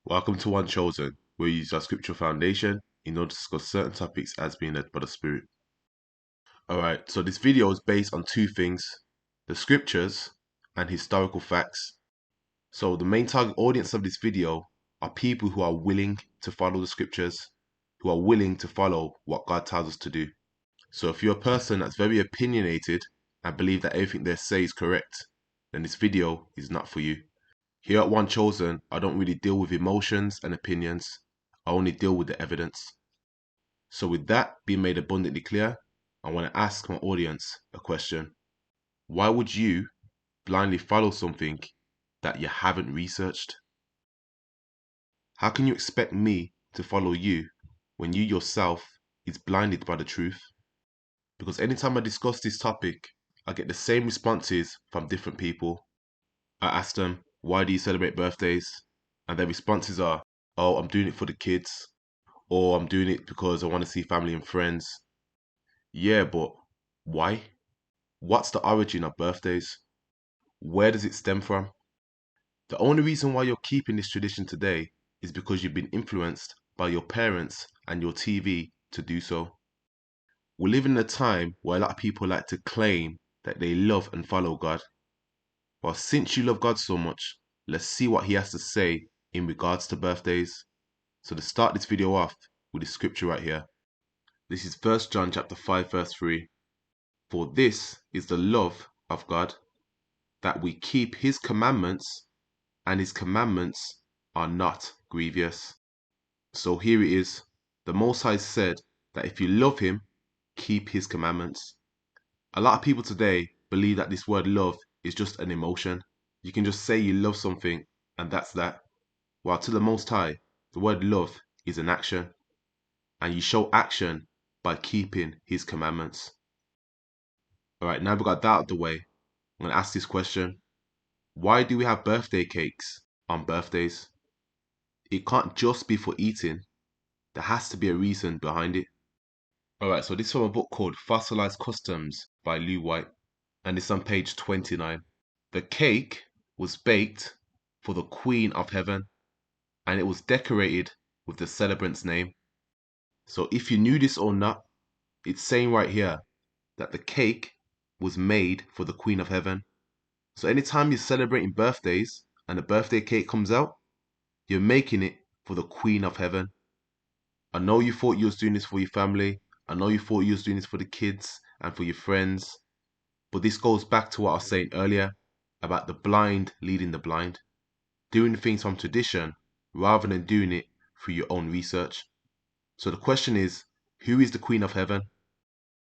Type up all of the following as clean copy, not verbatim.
Welcome to One Chosen, where we use our scriptural foundation in order to discuss certain topics as being led by the Spirit. Alright, so this video is based on two things, the scriptures and historical facts. So the main target audience of this video are people who are willing to follow the scriptures, who are willing to follow what God tells us to do. So if you're a person that's very opinionated and believe that everything they say is correct, then this video is not for you. Here at One Chosen, I don't really deal with emotions and opinions. I only deal with the evidence. So with that being made abundantly clear, I want to ask my audience a question. Why would you blindly follow something that you haven't researched? How can you expect me to follow you when you yourself is blinded by the truth? Because anytime I discuss this topic, I get the same responses from different people. I ask them, why do you celebrate birthdays? And their responses are, oh, I'm doing it for the kids, or I'm doing it because I want to see family and friends. Yeah, but why? What's the origin of birthdays? Where does it stem from? The only reason why you're keeping this tradition today is because you've been influenced by your parents and your TV to do so. We live in a time where a lot of people like to claim that they love and follow God. Well, since you love God so much, let's see what he has to say in regards to birthdays. So to start this video off with the scripture right here. This is 1 John chapter 5 verse 3. For this is the love of God, that we keep his commandments, and his commandments are not grievous. So here it is. The Most High said that if you love him, keep his commandments. A lot of people today believe that this word love is just an emotion. You can just say you love something and that's that. While to the Most High, the word love is an action. And you show action by keeping his commandments. Alright, now we've got that out of the way, I'm going to ask this question. Why do we have birthday cakes on birthdays? It can't just be for eating. There has to be a reason behind it. Alright, so this is from a book called Fossilized Customs by Lou White. And it's on page 29. The cake was baked for the Queen of Heaven, and it was decorated with the celebrant's name. So if you knew this or not, it's saying right here that the cake was made for the Queen of Heaven. So anytime you're celebrating birthdays and a birthday cake comes out, you're making it for the Queen of Heaven. I know you thought you was doing this for your family. I know you thought you was doing this for the kids and for your friends. But this goes back to what I was saying earlier about the blind leading the blind. Doing things from tradition rather than doing it through your own research. So the question is, who is the Queen of Heaven?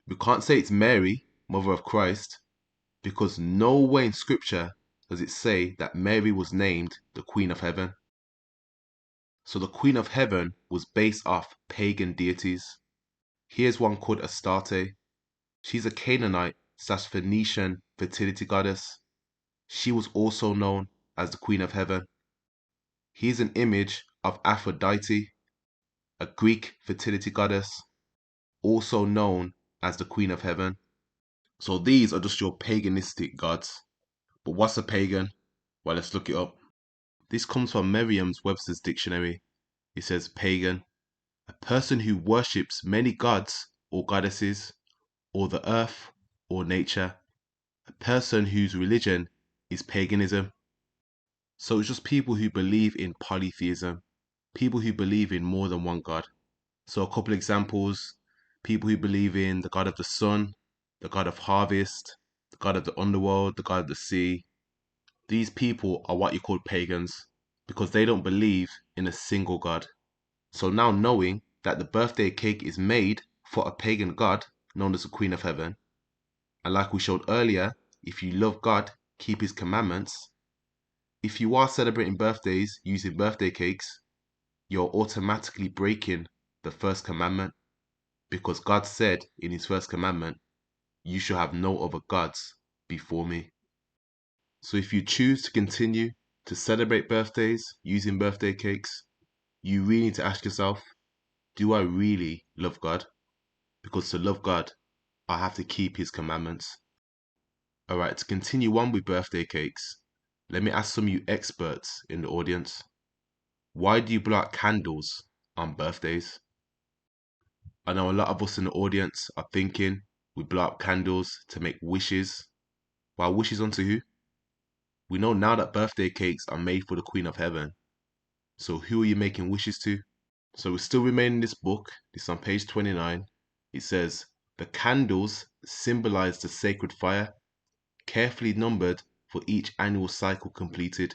We can't say it's Mary, Mother of Christ, because nowhere in Scripture does it say that Mary was named the Queen of Heaven. So the Queen of Heaven was based off pagan deities. Here's one called Astarte. She's a Canaanite/Phoenician fertility goddess. She was also known as the Queen of Heaven. Here's an image of Aphrodite, a Greek fertility goddess, also known as the Queen of Heaven. So these are just your paganistic gods. But what's a pagan? Well, let's look it up. This comes from Merriam-Webster's dictionary. It says pagan, a person who worships many gods or goddesses, or the earth or nature. A person whose religion is paganism. So it's just people who believe in polytheism, people who believe in more than one god. So a couple examples, people who believe in the god of the sun, the god of harvest, the god of the underworld, the god of the sea. These people are what you call pagans because they don't believe in a single god. So now knowing that the birthday cake is made for a pagan god known as the Queen of Heaven, and like we showed earlier, if you love God, keep his commandments. If you are celebrating birthdays using birthday cakes, you're automatically breaking the first commandment because God said in his first commandment, you shall have no other gods before me. So if you choose to continue to celebrate birthdays using birthday cakes, you really need to ask yourself, do I really love God? Because to love God, I have to keep his commandments. Alright, to continue on with birthday cakes, let me ask some of you experts in the audience. Why do you blow out candles on birthdays? I know a lot of us in the audience are thinking we blow out candles to make wishes. Well, wishes unto who? We know now that birthday cakes are made for the Queen of Heaven. So who are you making wishes to? So we still remain in this book. This is on page 29. It says, the candles symbolize the sacred fire, carefully numbered for each annual cycle completed.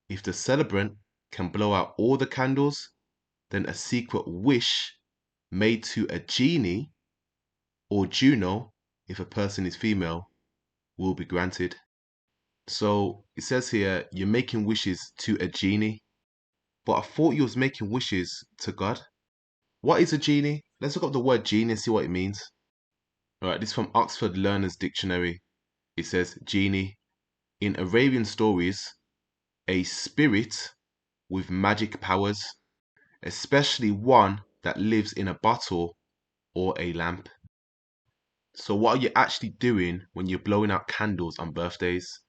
If the celebrant can blow out all the candles, then a secret wish made to a genie or Juno, if a person is female, will be granted. So it says here, you're making wishes to a genie, but I thought you was making wishes to God. What is a genie? Let's look up the word genie and see what it means. Alright, this is from Oxford Learner's Dictionary. It says, genie, in Arabian stories, a spirit with magic powers, especially one that lives in a bottle or a lamp. So what are you actually doing when you're blowing out candles on birthdays?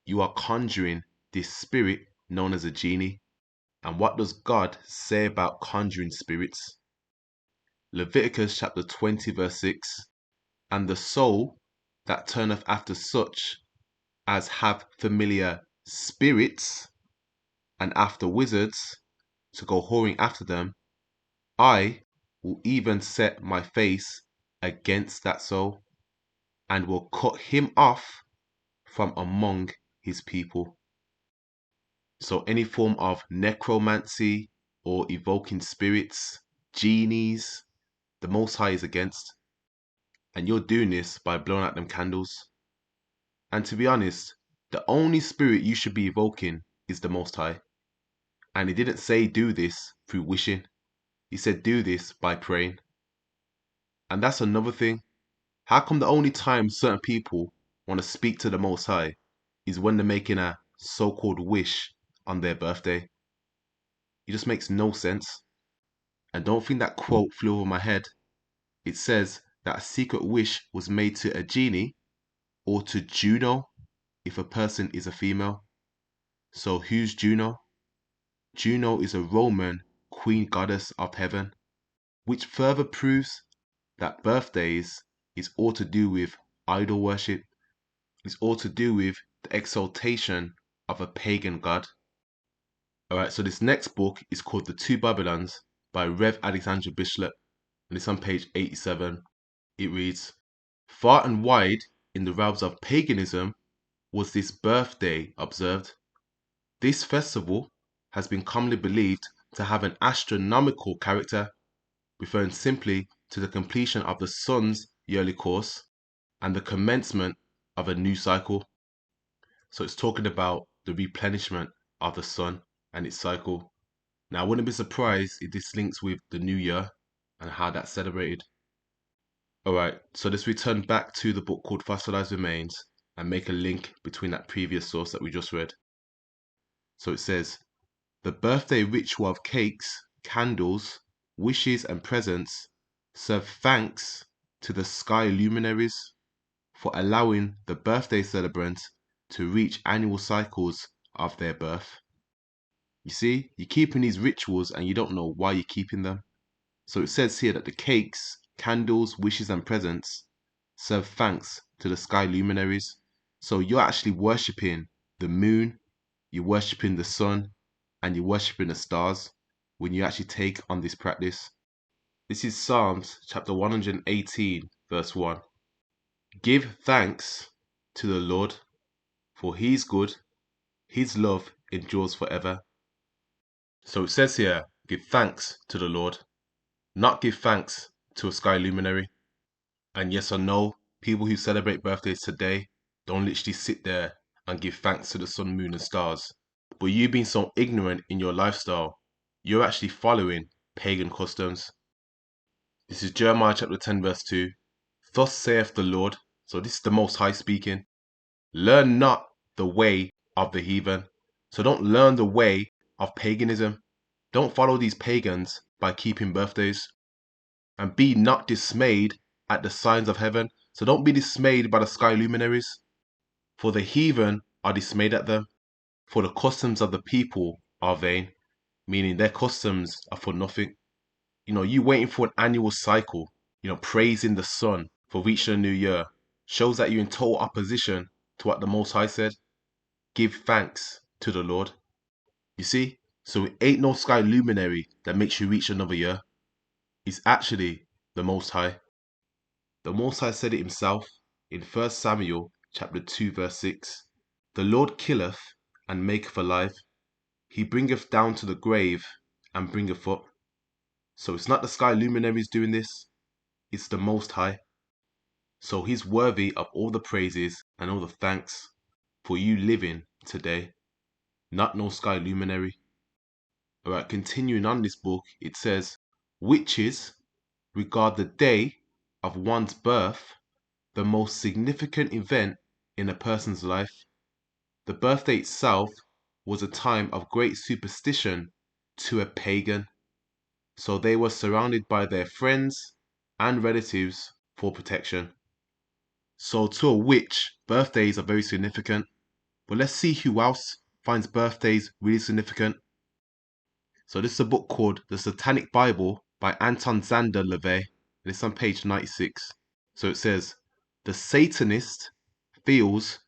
You are conjuring this spirit known as a genie. And what does God say about conjuring spirits? Leviticus chapter 20 verse 6, and the soul that turneth after such as have familiar spirits and after wizards to go whoring after them, I will even set my face against that soul and will cut him off from among his people. So any form of necromancy or evoking spirits, genies, the Most High is against. And you're doing this by blowing out them candles. And to be honest, the only spirit you should be evoking is the Most High. And he didn't say do this through wishing. He said do this by praying. And that's another thing. How come the only time certain people want to speak to the Most High is when they're making a so-called wish on their birthday? It just makes no sense. And don't think that quote flew over my head. It says that a secret wish was made to a genie or to Juno if a person is a female. So who's Juno? Juno is a Roman queen goddess of heaven, which further proves that birthdays is all to do with idol worship. It's all to do with the exaltation of a pagan god. Alright, so this next book is called The Two Babylons by Rev. Alexander Bishop, and it's on page 87. It reads, far and wide in the realms of paganism was this birthday observed. This festival has been commonly believed to have an astronomical character, referring simply to the completion of the sun's yearly course and the commencement of a new cycle. So it's talking about the replenishment of the sun and its cycle. Now I wouldn't be surprised if this links with the new year and how that's celebrated. Alright, so let's return back to the book called Fossilized Remains and make a link between that previous source that we just read. So it says, the birthday ritual of cakes, candles, wishes and presents serve thanks to the sky luminaries for allowing the birthday celebrant to reach annual cycles of their birth. You see, you're keeping these rituals and you don't know why you're keeping them. So it says here that the cakes, candles, wishes and presents serve thanks to the sky luminaries. So you're actually worshipping the moon, you're worshipping the sun, and you're worshipping the stars when you actually take on this practice. This is Psalms chapter 118 verse 1. Give thanks to the Lord, for he is good, his love endures forever. So it says here, give thanks to the Lord, not give thanks to a sky luminary. And yes or no, people who celebrate birthdays today don't literally sit there and give thanks to the sun, moon and stars. But you being so ignorant in your lifestyle, you're actually following pagan customs. This is Jeremiah chapter 10 verse 2. Thus saith the Lord, so this is the Most High speaking, learn not the way of the heathen. So don't learn the way of paganism. Don't follow these pagans by keeping birthdays. And be not dismayed at the signs of heaven. So don't be dismayed by the sky luminaries. For the heathen are dismayed at them. For the customs of the people are vain. meaning their customs are for nothing. You waiting for an annual cycle, praising the sun for reaching a new year, shows that you're in total opposition to what the Most High said. Give thanks to the Lord. You see? So it ain't no sky luminary that makes you reach another year. It's actually the Most High. The Most High said it himself in 1 Samuel chapter 2 verse 6. The Lord killeth and maketh alive. He bringeth down to the grave and bringeth up. So it's not the sky luminaries doing this. It's the Most High. So he's worthy of all the praises and all the thanks for you living today. Not no sky luminary. Alright, continuing on this book, it says, witches regard the day of one's birth the most significant event in a person's life. The birthday itself was a time of great superstition to a pagan, so they were surrounded by their friends and relatives for protection. So to a witch, birthdays are very significant. But let's see who else finds birthdays really significant. So this is a book called The Satanic Bible by Anton Zander LaVey, and it's on page 96. So it says, the Satanist feels,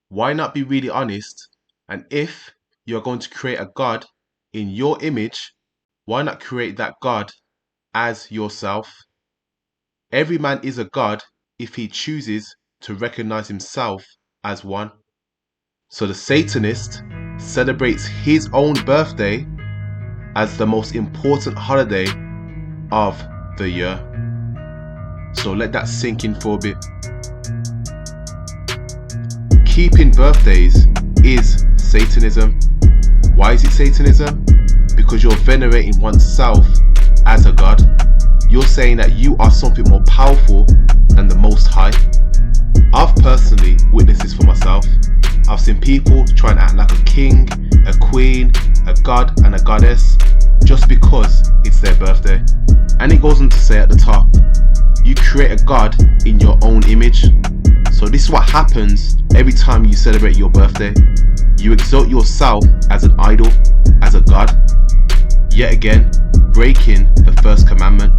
why not be really honest? And if you're going to create a God in your image, why not create that God as yourself? Every man is a God if he chooses to recognize himself as one. So the Satanist celebrates his own birthday as the most important holiday of the year. So let that sink in for a bit. Keeping birthdays is Satanism. Why is it Satanism? Because you're venerating oneself as a god. You're saying that you are something more powerful than the Most High. I've personally witnessed this for myself. I've seen people try and act like a king, a queen, a god and a goddess just because it's their birthday. And it goes on to say at the top, you create a god in your own image. So this is what happens every time you celebrate your birthday. You exalt yourself as an idol, as a god. Yet again, breaking the first commandment.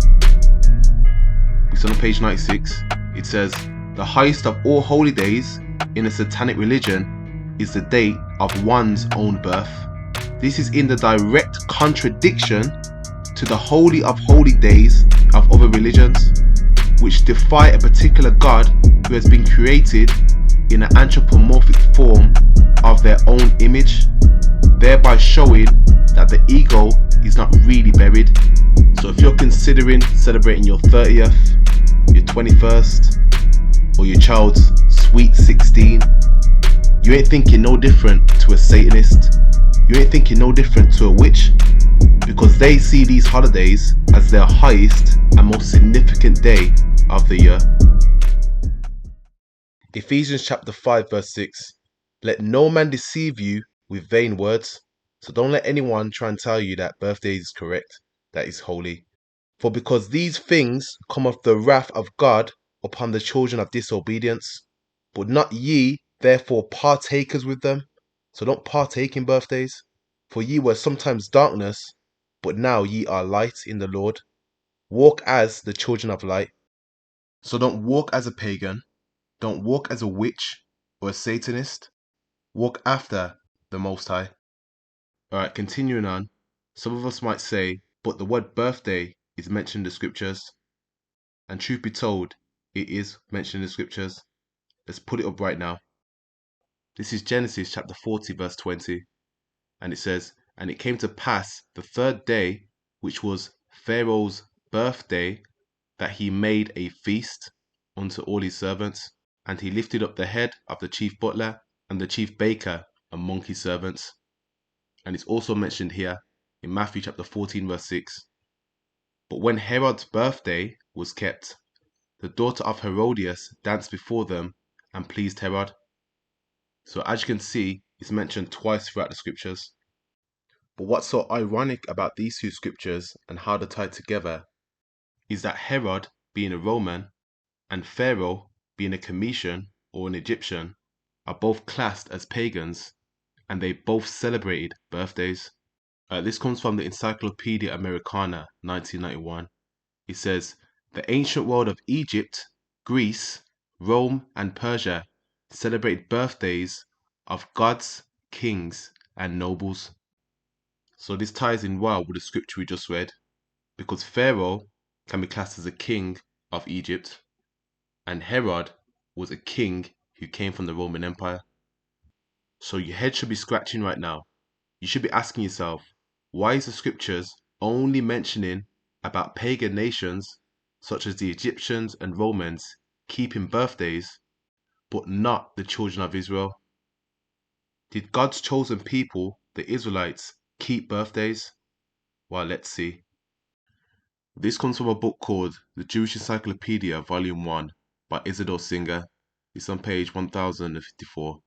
It's on page 96. It says, the highest of all holy days in a satanic religion is the date of one's own birth. This is in the direct contradiction to the holy of holy days of other religions, which defy a particular god who has been created in an anthropomorphic form of their own image, thereby showing that the ego is not really buried. So if you're considering celebrating your 30th, your 21st, or your child's sweet 16, you ain't thinking no different to a Satanist. You ain't thinking no different to a witch, because they see these holidays as their highest and most significant day of the year. Ephesians chapter 5 verse 6. Let no man deceive you with vain words. So don't let anyone try and tell you that birthday is correct, that is holy. For because these things come of the wrath of God upon the children of disobedience, but not ye therefore partakers with them. So don't partake in birthdays. For ye were sometimes darkness, but now ye are light in the Lord. Walk as the children of light. So don't walk as a pagan. Don't walk as a witch or a Satanist. Walk after the Most High. Alright, continuing on. Some of us might say, but the word birthday is mentioned in the scriptures. And truth be told, it is mentioned in the scriptures. Let's put it up right now. This is Genesis chapter 40 verse 20. And it says, and it came to pass the third day, which was Pharaoh's birthday, that he made a feast unto all his servants. And he lifted up the head of the chief butler and the chief baker among his servants. And it's also mentioned here in Matthew chapter 14 verse 6. But when Herod's birthday was kept, the daughter of Herodias danced before them and pleased Herod. So as you can see, it's mentioned twice throughout the scriptures. But what's so ironic about these two scriptures and how they're tied together is that Herod, being a Roman, and Pharaoh, being a Cometian or an Egyptian, are both classed as pagans, and they both celebrated birthdays. This comes from the Encyclopedia Americana, 1991. It says, the ancient world of Egypt, Greece, Rome, and Persia celebrate birthdays of gods, kings, and nobles. So this ties in well with the scripture we just read, because Pharaoh can be classed as a king of Egypt, and Herod was a king who came from the Roman Empire. So your head should be scratching right now. You should be asking yourself, why is the scriptures only mentioning about pagan nations such as the Egyptians and Romans keeping birthdays, but not the children of Israel? Did God's chosen people, the Israelites, keep birthdays? Well, let's see. This comes from a book called The Jewish Encyclopedia, Volume 1 by Isidore Singer. It's on page 1054.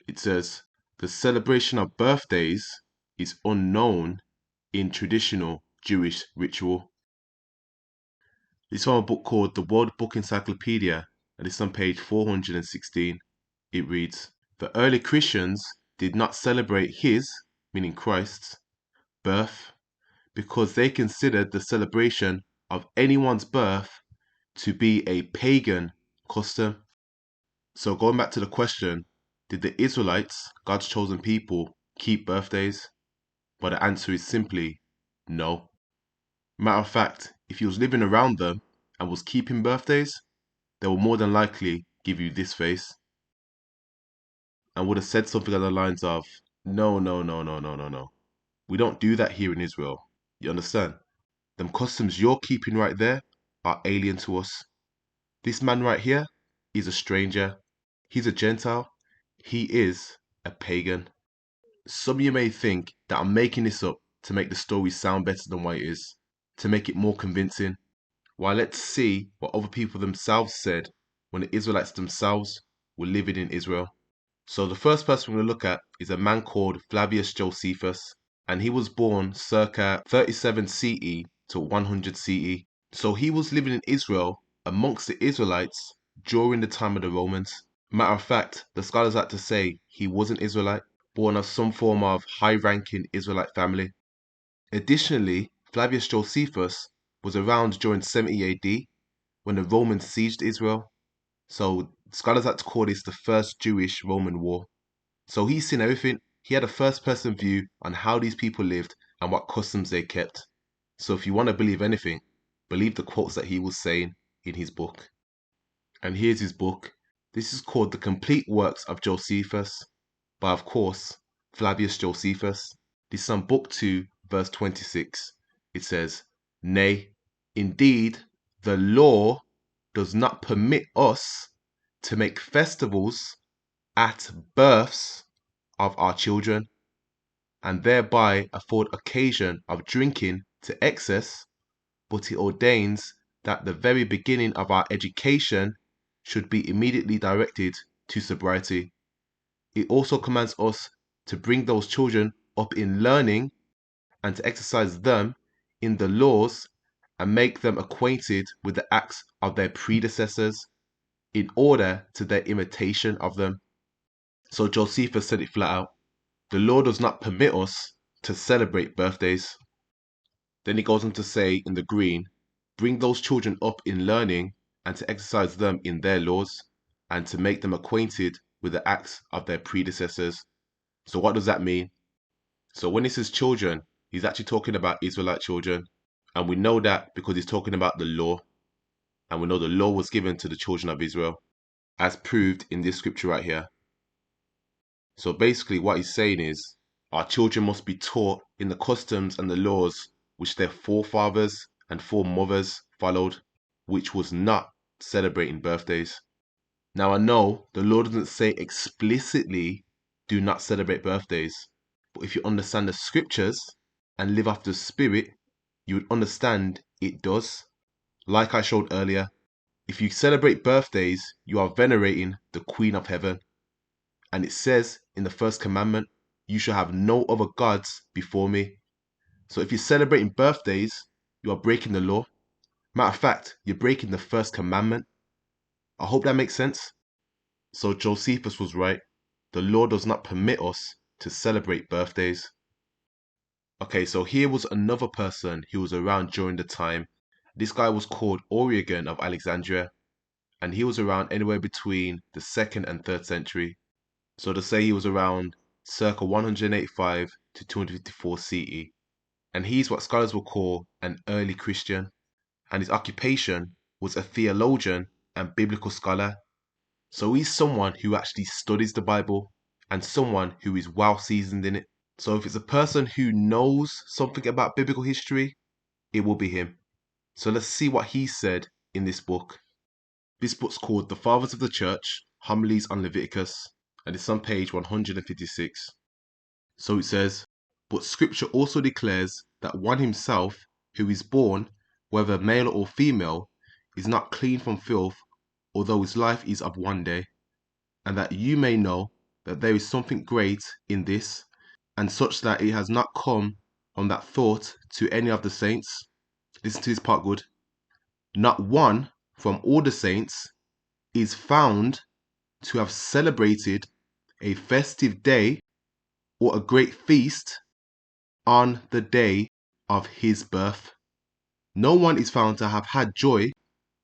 It says, the celebration of birthdays is unknown in traditional Jewish ritual. It's from a book called The World Book Encyclopedia, and it's on page 416. It reads, the early Christians did not celebrate his, meaning Christ's, birth because they considered the celebration of anyone's birth to be a pagan custom. So going back to the question, did the Israelites, God's chosen people, keep birthdays? But the answer is simply no. Matter of fact, if you was living around them and was keeping birthdays, they will more than likely give you this face and would have said something along the lines of, no, no, no, no, no, no, no. We don't do that here in Israel. You understand? Them customs you're keeping right there are alien to us. This man right here is a stranger. He's a Gentile. He is a pagan. Some of you may think that I'm making this up to make the story sound better than what it is, to make it more convincing. Well, let's see what other people themselves said when the Israelites themselves were living in Israel. So the first person we're going to look at is a man called Flavius Josephus, and he was born circa 37 CE to 100 CE. So he was living in Israel amongst the Israelites during the time of the Romans. Matter of fact, the scholars like to say he was an Israelite, born of some form of high-ranking Israelite family. Additionally, Flavius Josephus was around during 70 AD when the Romans sieged Israel. So scholars like to call this the First Jewish-Roman War. So he's seen everything. He had a first-person view on how these people lived and what customs they kept. So if you want to believe anything, believe the quotes that he was saying in his book. And here's his book. This is called The Complete Works of Josephus, by, of course, Flavius Josephus. This is on Book 2, verse 26. It says, nay, indeed, the law does not permit us to make festivals at births of our children, and thereby afford occasion of drinking to excess, but it ordains that the very beginning of our education should be immediately directed to sobriety. It also commands us to bring those children up in learning and to exercise them in the laws and make them acquainted with the acts of their predecessors in order to their imitation of them. So Josephus said it flat out. The law does not permit us to celebrate birthdays. Then he goes on to say in the green, bring those children up in learning and to exercise them in their laws and to make them acquainted with the acts of their predecessors. So what does that mean? So when he says children, he's actually talking about Israelite children. And we know that because he's talking about the law. And we know the law was given to the children of Israel, as proved in this scripture right here. So basically what he's saying is, our children must be taught in the customs and the laws which their forefathers and foremothers followed, which was not celebrating birthdays. Now I know the law doesn't say explicitly, do not celebrate birthdays. But if you understand the scriptures and live after the spirit, you would understand it does. Like I showed earlier, if you celebrate birthdays, you are venerating the Queen of Heaven. And it says in the first commandment, you shall have no other gods before me. So if you're celebrating birthdays, you are breaking the law. Matter of fact, you're breaking the first commandment. I hope that makes sense. So Josephus was right. The law does not permit us to celebrate birthdays. Okay, so here was another person who was around during the time. This guy was called Origen of Alexandria, and he was around anywhere between the 2nd and 3rd century. So to say he was around circa 185 to 254 CE. And he's what scholars will call an early Christian. And his occupation was a theologian and biblical scholar. So he's someone who actually studies the Bible and someone who is well seasoned in it. So if it's a person who knows something about biblical history, it will be him. So let's see what he said in this book. This book's called The Fathers of the Church, Homilies on Leviticus, and it's on page 156. So it says, but Scripture also declares that one himself, who is born, whether male or female, is not clean from filth, although his life is of one day, and that you may know that there is something great in this, and such that it has not come on that thought to any of the saints. Listen to this part good. Not one from all the saints is found to have celebrated a festive day or a great feast on the day of his birth. No one is found to have had joy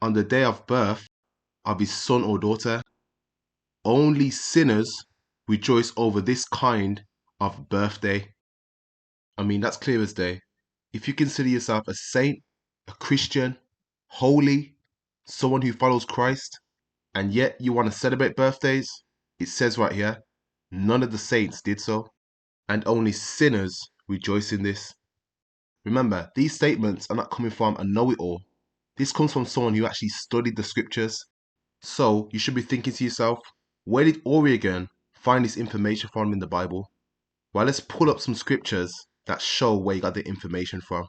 on the day of birth of his son or daughter. Only sinners rejoice over this kind of birthday. I mean, that's clear as day. If you consider yourself a saint, a Christian, holy, someone who follows Christ, and yet you want to celebrate birthdays, it says right here, none of the saints did so, and only sinners rejoice in this. Remember, these statements are not coming from a know-it-all. This comes from someone who actually studied the scriptures. So you should be thinking to yourself, where did Origen find this information from in the Bible? Well, let's pull up some scriptures that show where he got the information from.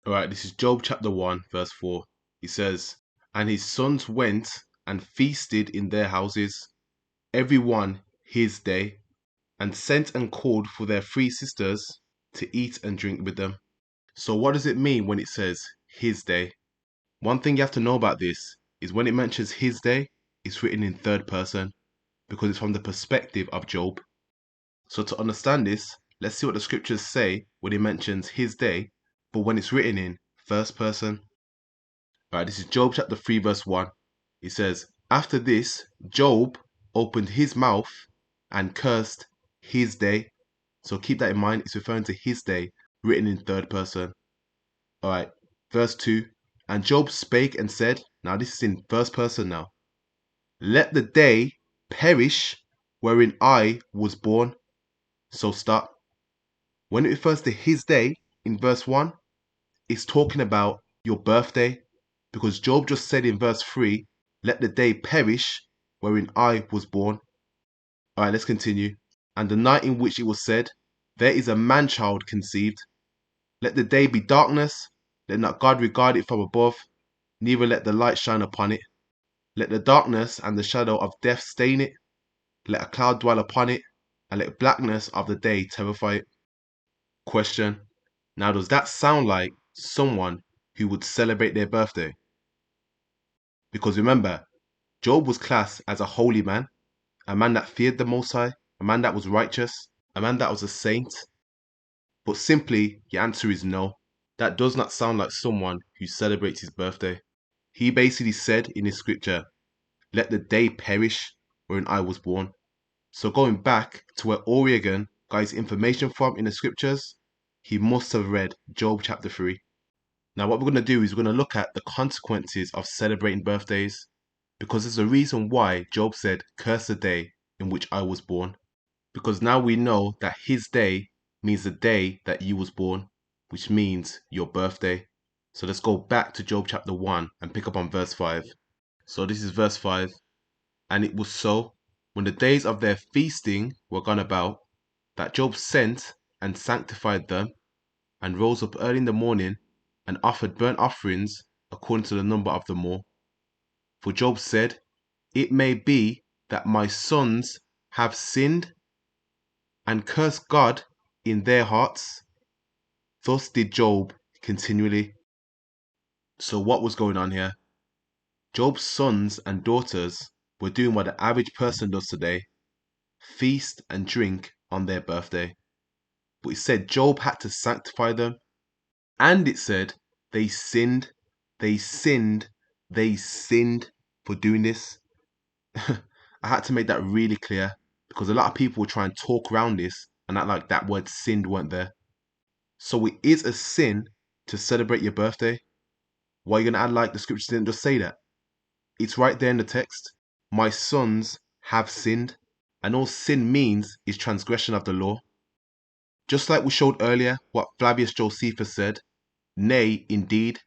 Alright, this is Job chapter 1, verse 4. It says, and his sons went and feasted in their houses, every one his day, and sent and called for their 3 sisters to eat and drink with them. So what does it mean when it says his day? One thing you have to know about this is when it mentions his day, it's written in 3rd person because it's from the perspective of Job. So to understand this, let's see what the scriptures say when it mentions his day, but when it's written in 1st person. Right, this is Job chapter 3 verse 1. It says, after this, Job opened his mouth and cursed his day. So keep that in mind, it's referring to his day, written in 3rd person. Alright, verse 2. And Job spake and said, now this is in 1st person now, let the day perish wherein I was born. So stop. When it refers to his day in verse 1, it's talking about your birthday, because Job just said in verse 3, let the day perish wherein I was born. Alright, let's continue. And the night in which it was said, there is a man-child conceived. Let the day be darkness, let not God regard it from above, neither let the light shine upon it. Let the darkness and the shadow of death stain it. Let a cloud dwell upon it, and let blackness of the day terrify it. Question. Now does that sound like someone who would celebrate their birthday? Because remember, Job was classed as a holy man, a man that feared the Most High, a man that was righteous, a man that was a saint. But simply, the answer is no. That does not sound like someone who celebrates his birthday. He basically said in his scripture, let the day perish wherein I was born. So going back to where Origen got his information from in the scriptures, he must have read Job chapter 3. Now what we're going to do is we're going to look at the consequences of celebrating birthdays, because there's a reason why Job said, curse the day in which I was born. Because now we know that his day means the day that you was born, which means your birthday. So let's go back to Job chapter 1 and pick up on verse 5. So this is verse 5. And it was so, when the days of their feasting were gone about, that Job sent and sanctified them, and rose up early in the morning, and offered burnt offerings according to the number of them all. For Job said, it may be that my sons have sinned, and cursed God in their hearts. Thus did Job continually. So what was going on here? Job's sons and daughters were doing what the average person does today, feast and drink on their birthday. but it said Job had to sanctify them. And it said they sinned, they sinned, they sinned for doing this. I had to make that really clear because a lot of people will try and talk around this and act like that word sinned weren't there. So it is a sin to celebrate your birthday. Why are you going to act like the scriptures didn't just say that? It's right there in the text. My sons have sinned. And all sin means is transgression of the law. Just like we showed earlier what Flavius Josephus said, nay, indeed,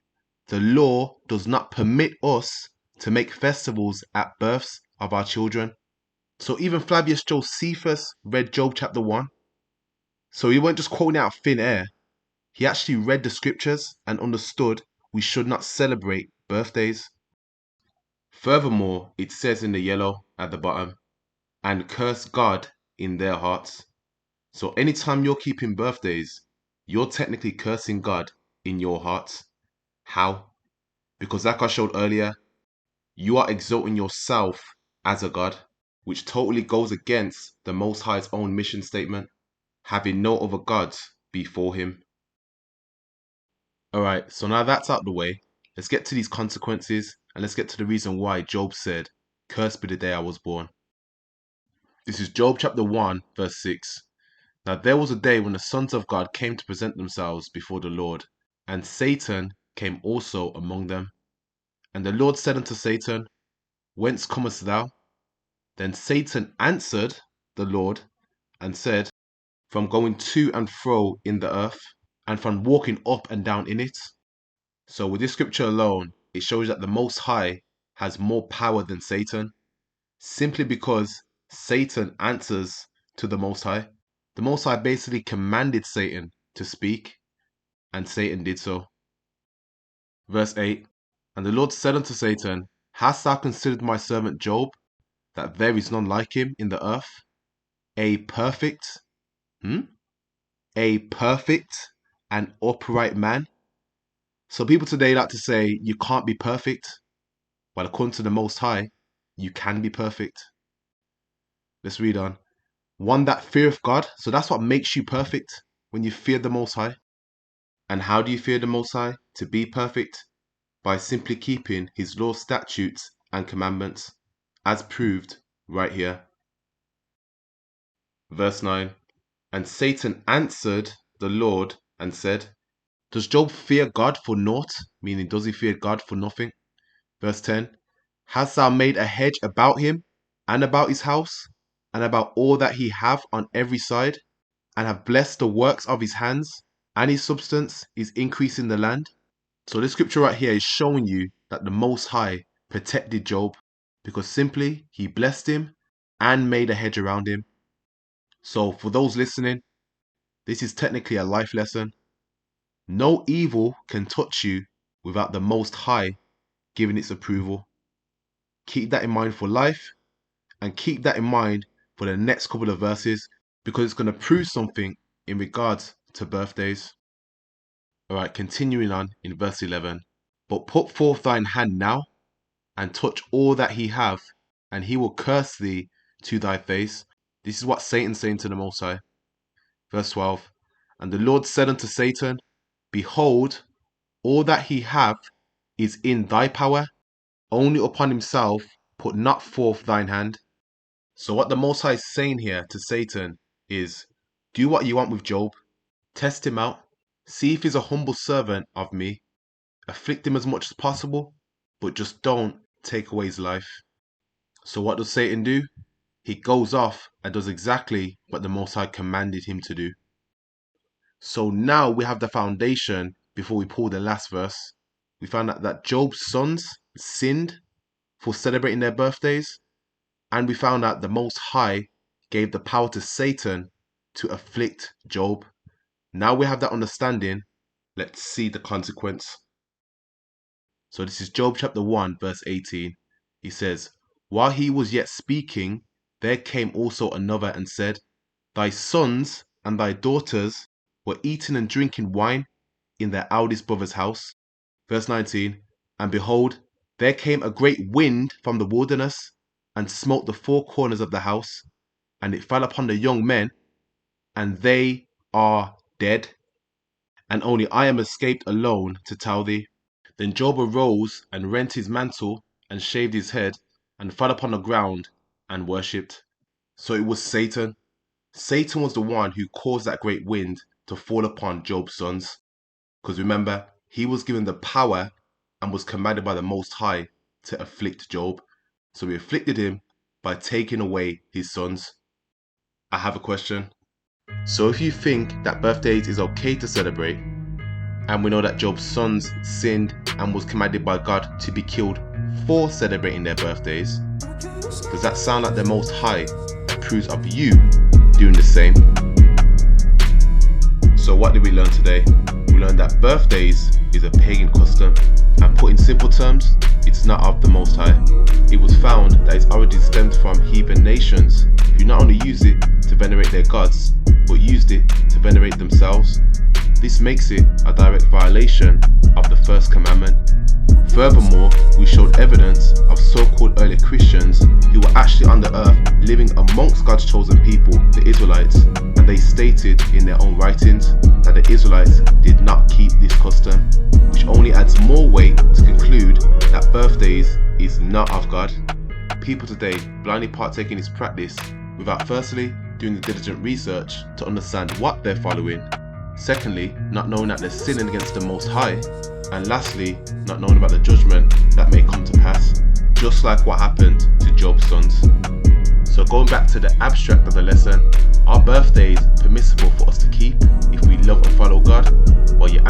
the law does not permit us to make festivals at births of our children. So even Flavius Josephus read Job chapter 1. So he weren't just quoting out of thin air. He actually read the scriptures and understood we should not celebrate birthdays. Furthermore, it says in the yellow at the bottom, and curse God in their hearts. So anytime you're keeping birthdays, you're technically cursing God in your hearts. How? Because like I showed earlier, you are exalting yourself as a God, which totally goes against the Most High's own mission statement, having no other gods before him. Alright, so now that's out the way, let's get to these consequences and let's get to the reason why Job said, cursed be the day I was born. This is Job chapter 1 verse 6. Now there was a day when the sons of God came to present themselves before the Lord, and Satan came also among them. And the Lord said unto Satan, whence comest thou? Then Satan answered the Lord and said, from going to and fro in the earth, and from walking up and down in it. So with this scripture alone, it shows that the Most High has more power than Satan, simply because Satan answers to the Most High. The Most High basically commanded Satan to speak, and Satan did so. Verse 8, and the Lord said unto Satan, hast thou considered my servant Job, that there is none like him in the earth, a perfect, a perfect and upright man? So people today like to say you can't be perfect, but according to the Most High, you can be perfect. Let's read on. One that feareth God, so that's what makes you perfect, when you fear the Most High. And how do you fear the Most High to be perfect? By simply keeping his law, statutes, and commandments, as proved right here. Verse 9, and Satan answered the Lord and said, does Job fear God for naught? Meaning, does he fear God for nothing? Verse 10, hast thou made a hedge about him, and about his house, and about all that he hath on every side, and have blessed the works of his hands, and his substance is increasing the land? So this scripture right here is showing you that the Most High protected Job, because simply he blessed him and made a hedge around him. So for those listening, this is technically a life lesson. No evil can touch you without the Most High giving its approval. Keep that in mind for life, and keep that in mind for the next couple of verses, because it's going to prove something in regards to birthdays. Alright, continuing on in verse 11. But put forth thine hand now, and touch all that he hath, and he will curse thee to thy face. This is what Satan's saying to the Most High. Verse 12. And the Lord said unto Satan, behold, all that he hath is in thy power, only upon himself put not forth thine hand. So what the Most High is saying here to Satan is, do what you want with Job, test him out, see if he's a humble servant of me, afflict him as much as possible, but just don't take away his life. So what does Satan do? He goes off and does exactly what the Most High commanded him to do. So now we have the foundation before we pull the last verse. We found out that Job's sons sinned for celebrating their birthdays, and we found out the Most High gave the power to Satan to afflict Job. Now we have that understanding, let's see the consequence. So this is Job chapter 1 verse 18. He says, while he was yet speaking, there came also another and said, thy sons and thy daughters were eating and drinking wine in their eldest brother's house. Verse 19, and behold, there came a great wind from the wilderness, and smote the four corners of the house, and it fell upon the young men, and they are dead, and only I am escaped alone to tell thee. Then Job arose and rent his mantle and shaved his head and fell upon the ground and worshipped. So it was Satan. Satan was the one who caused that great wind to fall upon Job's sons. Because remember, he was given the power and was commanded by the Most High to afflict Job. So he afflicted him by taking away his sons. I have a question. So if you think that birthdays is okay to celebrate, and we know that Job's sons sinned and was commanded by God to be killed for celebrating their birthdays, does that sound like the Most High approves of you doing the same? So what did we learn today? We learned that birthdays is a pagan custom, and put in simple terms, it's not of the Most High. It was found that its origin stemmed from heathen nations who not only used it to venerate their gods, but used it to venerate themselves. This makes it a direct violation of the first commandment. Furthermore, we showed evidence of so-called early Christians who were actually on the earth living amongst God's chosen people, the Israelites, and they stated in their own writings that the Israelites did not keep this custom, which only adds more weight to conclude that birthdays is not of God. People today blindly partake in this practice without firstly doing the diligent research to understand what they're following, secondly, not knowing that they're sinning against the Most High, and lastly, not knowing about the judgment that may come to pass, just like what happened to Job's sons. So going back to the abstract of the lesson, are birthdays permissible for us to keep if we love and follow God, while yet